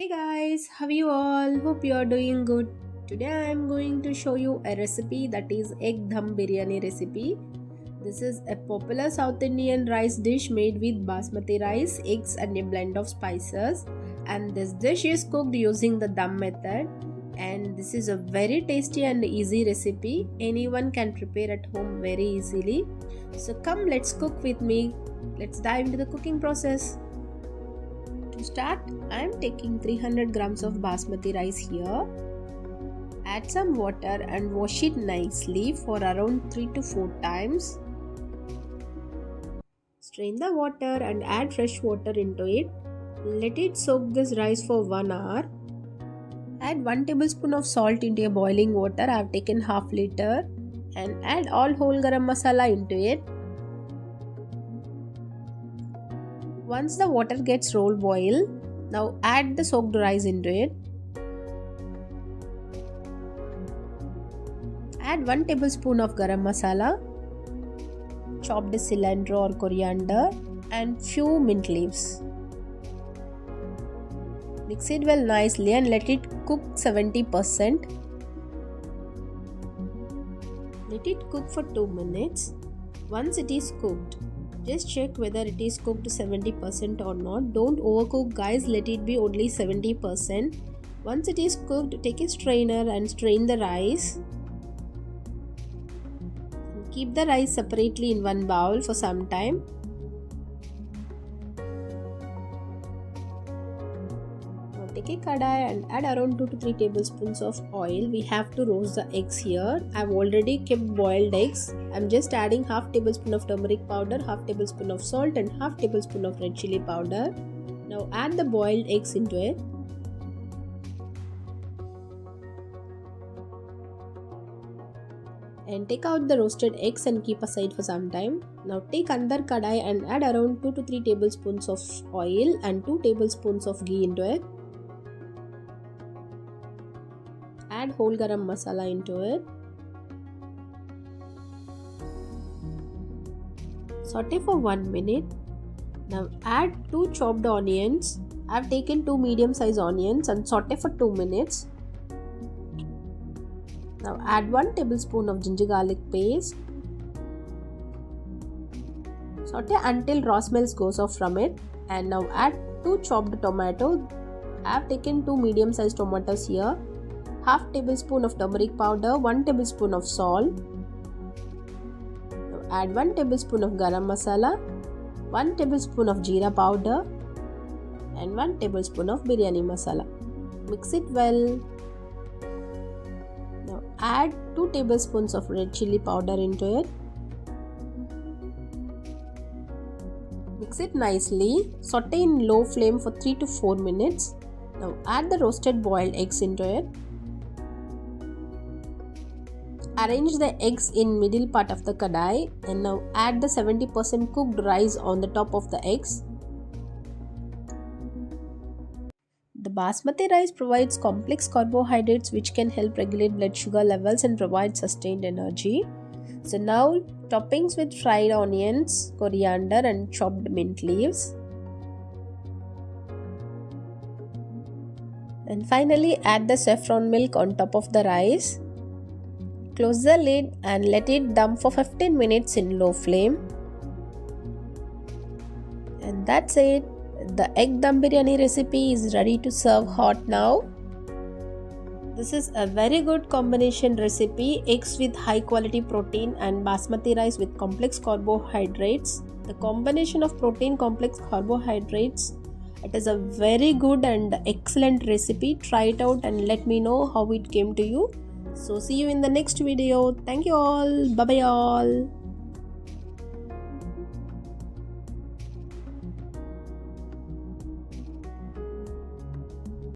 Hey guys, how are you all? Hope you are doing good. Today I am going to show you a recipe that is egg dum biryani recipe. This is a popular South Indian rice dish made with basmati rice, eggs and a blend of spices, and this dish is cooked using the dum method, and this is a very tasty and easy recipe. Anyone can prepare at home very easily. So come, let's cook with me. Let's dive into the cooking process. To start, I am taking 300 grams of basmati rice here. Add some water and wash it nicely for around 3 to 4 times. Strain the water and add fresh water into it. Let it soak this rice for 1 hour. Add 1 tablespoon of salt into a boiling water. I have taken half liter, and add all whole garam masala into it. Once the water gets roll boil, now add the soaked rice into it. Add 1 tablespoon of garam masala, chopped cilantro or coriander, and few mint leaves. Mix it well nicely and let it cook 70%. Let it cook for 2 minutes. Once it is cooked, just check whether it is cooked 70% or not. Don't overcook guys, let it be only 70%. Once it is cooked, take a strainer and strain the rice. Keep the rice separately in one bowl for some time. Now take a kadai and add around 2 to 3 tablespoons of oil. We have to roast the eggs here. I've already kept boiled eggs. I'm just adding half tablespoon of turmeric powder, half tablespoon of salt and half tablespoon of red chili powder. Now add the boiled eggs into it. And take out the roasted eggs and keep aside for some time. Now take another kadai and add around 2 to 3 tablespoons of oil and 2 tablespoons of ghee into it. Add whole garam masala into it. Saute for 1 minute. Now add 2 chopped onions. I have taken 2 medium size onions and saute for 2 minutes. Now add 1 tablespoon of ginger garlic paste. Saute until raw smells goes off from it, and now add 2 chopped tomatoes. I have taken 2 medium sized tomatoes here. Half tablespoon of turmeric powder, 1 tablespoon of salt. Now add 1 tablespoon of garam masala, 1 tablespoon of jeera powder and 1 tablespoon of biryani masala. Mix it well. Now add 2 tablespoons of red chili powder into it. Mix it nicely. Saute in low flame for 3 to 4 minutes. Now add the roasted boiled eggs into it. Arrange the eggs in middle part of the kadai, and now add the 70% cooked rice on the top of the eggs. The basmati rice provides complex carbohydrates which can help regulate blood sugar levels and provide sustained energy. So now toppings with fried onions, coriander and chopped mint leaves. And finally add the saffron milk on top of the rice. Close the lid and let it dum for 15 minutes in low flame. And that's it. The egg dum biryani recipe is ready to serve hot now. This is a very good combination recipe. Eggs with high quality protein and basmati rice with complex carbohydrates. The combination of protein, complex carbohydrates, it is a very good and excellent recipe. Try it out and let me know how it came to you. So see you in the next video. Thank you all. Bye bye all.